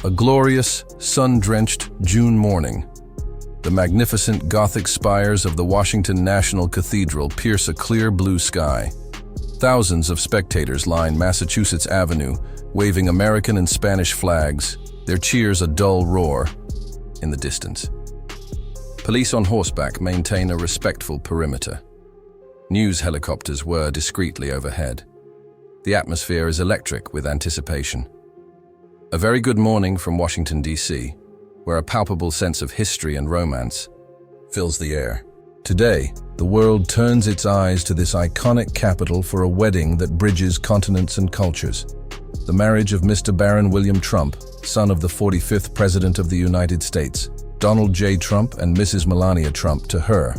A glorious, sun-drenched June morning. The magnificent Gothic spires of the Washington National Cathedral pierce a clear blue sky. Thousands of spectators line Massachusetts Avenue, waving American and Spanish flags, their cheers a dull roar in the distance. Police on horseback maintain a respectful perimeter. News helicopters whir discreetly overhead. The atmosphere is electric with anticipation. A very good morning from Washington, D.C., where a palpable sense of history and romance fills the air. Today, the world turns its eyes to this iconic capital for a wedding that bridges continents and cultures. The marriage of Mr. Barron William Trump, son of the 45th President of the United States, Donald J. Trump, and Mrs. Melania Trump, to her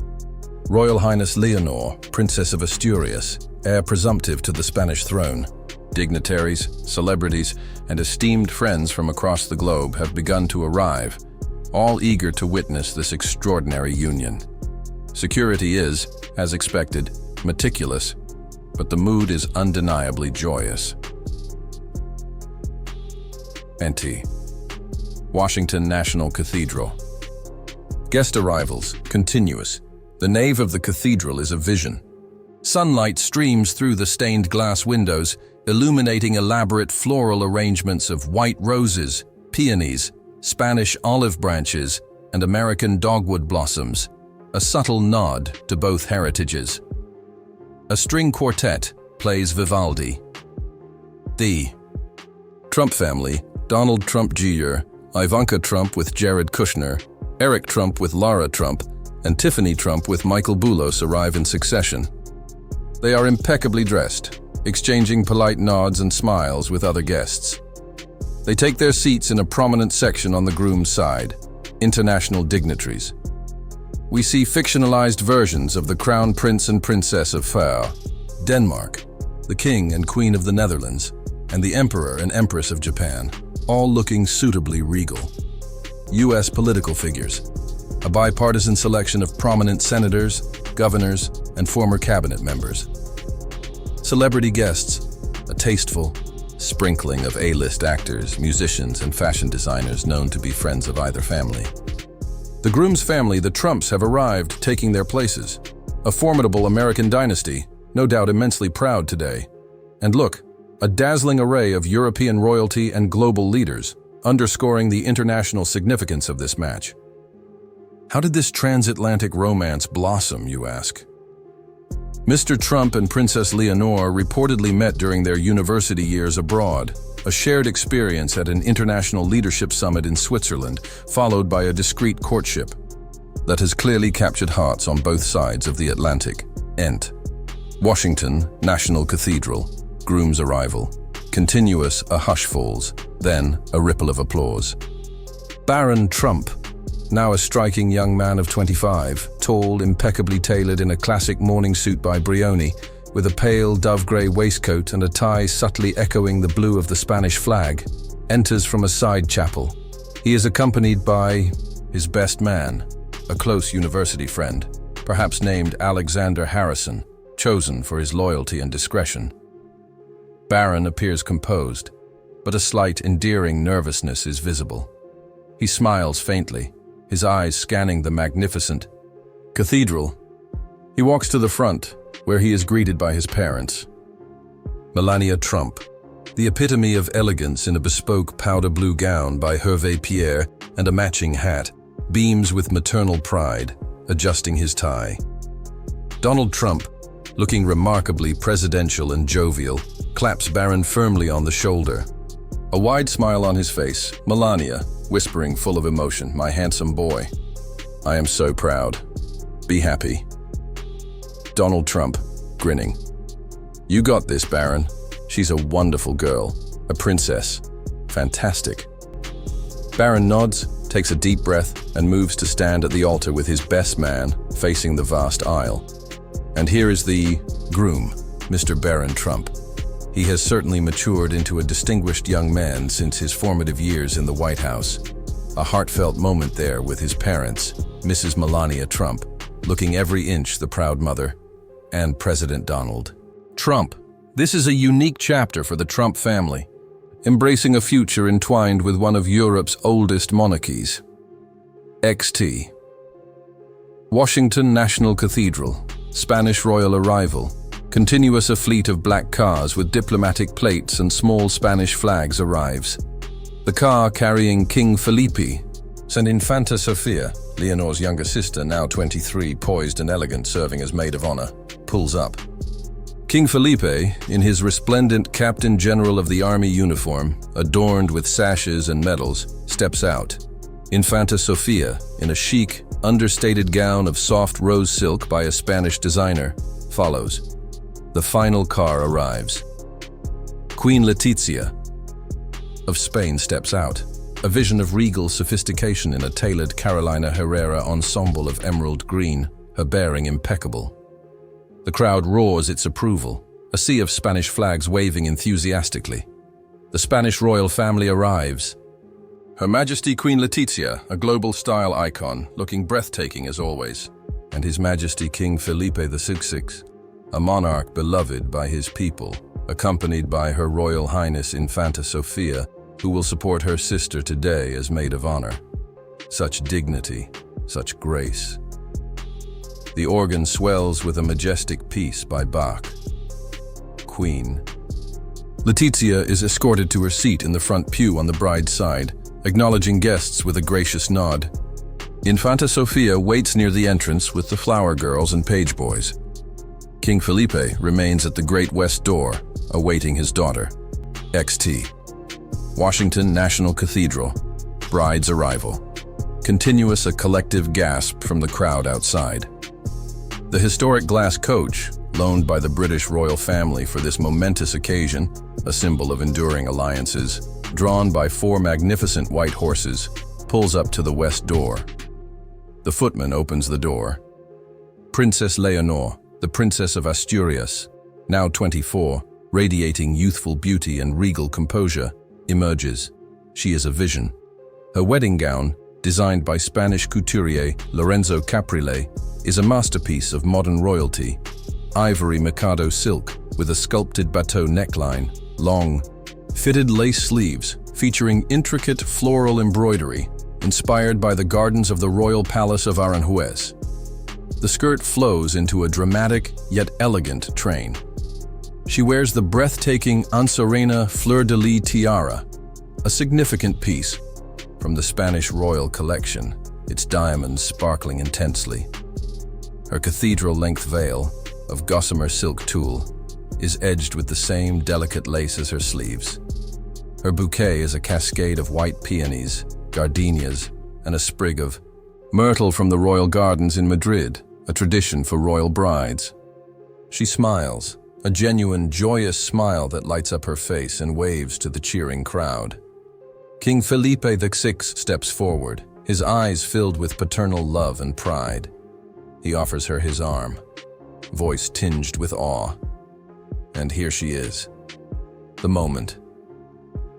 Royal Highness Leonor, Princess of Asturias, heir presumptive to the Spanish throne. Dignitaries, celebrities, and esteemed friends from across the globe have begun to arrive, all eager to witness this extraordinary union. Security is, as expected, meticulous, but the mood is undeniably joyous. NT. Washington National Cathedral. Guest arrivals, continuous. The nave of the cathedral is a vision. Sunlight streams through the stained glass windows, illuminating elaborate floral arrangements of white roses, peonies, Spanish olive branches, and American dogwood blossoms, a subtle nod to both heritages. A string quartet plays Vivaldi. The Trump family, Donald Trump Jr., Ivanka Trump with Jared Kushner, Eric Trump with Lara Trump, and Tiffany Trump with Michael Boulos arrive in succession. They are impeccably dressed, exchanging polite nods and smiles with other guests. They take their seats in a prominent section on the groom's side, international dignitaries. We see fictionalized versions of the Crown Prince and Princess of Fairytale, Denmark, the King and Queen of the Netherlands, and the Emperor and Empress of Japan, all looking suitably regal. U.S. political figures, a bipartisan selection of prominent senators, governors, and former cabinet members. Celebrity guests, a tasteful sprinkling of A-list actors, musicians, and fashion designers known to be friends of either family. The groom's family, the Trumps, have arrived, taking their places. A formidable American dynasty, no doubt immensely proud today. And look, a dazzling array of European royalty and global leaders, underscoring the international significance of this match. How did this transatlantic romance blossom, you ask? Mr. Trump and Princess Leonor reportedly met during their university years abroad, a shared experience at an international leadership summit in Switzerland, followed by a discreet courtship that has clearly captured hearts on both sides of the Atlantic. Ent. Washington National Cathedral. Groom's arrival. Continuous, a hush falls, then a ripple of applause. Barron Trump, now a striking young man of 25, tall, impeccably tailored in a classic morning suit by Brioni, with a pale dove-grey waistcoat and a tie subtly echoing the blue of the Spanish flag, enters from a side chapel. He is accompanied by his best man, a close university friend, perhaps named Alexander Harrison, chosen for his loyalty and discretion. Barron appears composed, but a slight, endearing nervousness is visible. He smiles faintly, his eyes scanning the magnificent cathedral. He walks to the front, where he is greeted by his parents. Melania Trump, the epitome of elegance in a bespoke powder blue gown by Hervé Pierre and a matching hat, beams with maternal pride, adjusting his tie. Donald Trump, looking remarkably presidential and jovial, claps Barron firmly on the shoulder. A wide smile on his face, Melania, whispering full of emotion, "My handsome boy. I am so proud. Be happy." Donald Trump, grinning. "You got this, Barron. She's a wonderful girl, a princess. Fantastic." Barron nods, takes a deep breath, and moves to stand at the altar with his best man, facing the vast aisle. And here is the groom, Mr. Barron Trump. He has certainly matured into a distinguished young man since his formative years in the White House. A heartfelt moment there with his parents, Mrs. Melania Trump, looking every inch the proud mother, and President Donald Trump. This is a unique chapter for the Trump family. embracing a future entwined with one of Europe's oldest monarchies. XT. Washington National Cathedral, Spanish royal arrival. Continuous a fleet of black cars with diplomatic plates and small Spanish flags arrives. The car carrying King Felipe and Infanta Sofia, Leonor's younger sister, now 23, poised and elegant, serving as maid of honor, pulls up. King Felipe, in his resplendent Captain General of the Army uniform, adorned with sashes and medals, steps out. Infanta Sofia, in a chic, understated gown of soft rose silk by a Spanish designer, follows. The final car arrives. Queen Letizia of Spain steps out, a vision of regal sophistication in a tailored Carolina Herrera ensemble of emerald green, her bearing impeccable. The crowd roars its approval, a sea of Spanish flags waving enthusiastically. The Spanish royal family arrives. Her Majesty Queen Letizia, a global style icon, looking breathtaking as always, and His Majesty King Felipe VI, a monarch beloved by his people, accompanied by Her Royal Highness Infanta Sofia, who will support her sister today as maid of honor. Such dignity, such grace. The organ swells with a majestic piece by Bach. Queen. Letizia is escorted to her seat in the front pew on the bride's side, acknowledging guests with a gracious nod. Infanta Sofia waits near the entrance with the flower girls and page boys. King Felipe remains at the Great West Door, awaiting his daughter. XT. Washington National Cathedral. Bride's arrival. Continuous a collective gasp from the crowd outside. The historic glass coach, loaned by the British royal family for this momentous occasion, a symbol of enduring alliances, drawn by 4 magnificent white horses, pulls up to the west door. The footman opens the door. Princess Leonor, the Princess of Asturias, now 24, radiating youthful beauty and regal composure, emerges. She is a vision. Her wedding gown, designed by Spanish couturier Lorenzo Caprile, is a masterpiece of modern royalty. Ivory Mikado silk with a sculpted bateau neckline, long, fitted lace sleeves featuring intricate floral embroidery inspired by the gardens of the royal palace of Aranjuez. The skirt flows into a dramatic yet elegant train. She wears the breathtaking Anserena fleur-de-lis tiara, a significant piece from the Spanish royal collection, its diamonds sparkling intensely. Her cathedral-length veil, of gossamer silk tulle, is edged with the same delicate lace as her sleeves. Her bouquet is a cascade of white peonies, gardenias, and a sprig of myrtle from the royal gardens in Madrid, a tradition for royal brides. She smiles, a genuine, joyous smile that lights up her face and waves to the cheering crowd. King Felipe VI steps forward, his eyes filled with paternal love and pride. He offers her his arm, voice tinged with awe. And here she is, the moment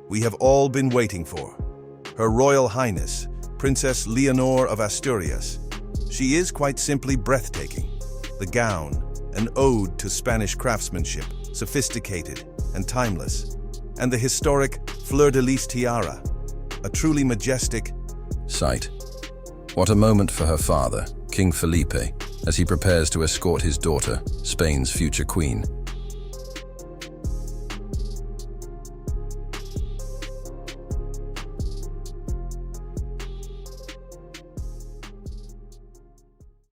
we have all been waiting for. Her Royal Highness, Princess Leonor of Asturias. She is quite simply breathtaking. The gown, an ode to Spanish craftsmanship, sophisticated and timeless. And the historic fleur-de-lis tiara, a truly majestic sight. What a moment for her father, King Felipe, as he prepares to escort his daughter, Spain's future queen,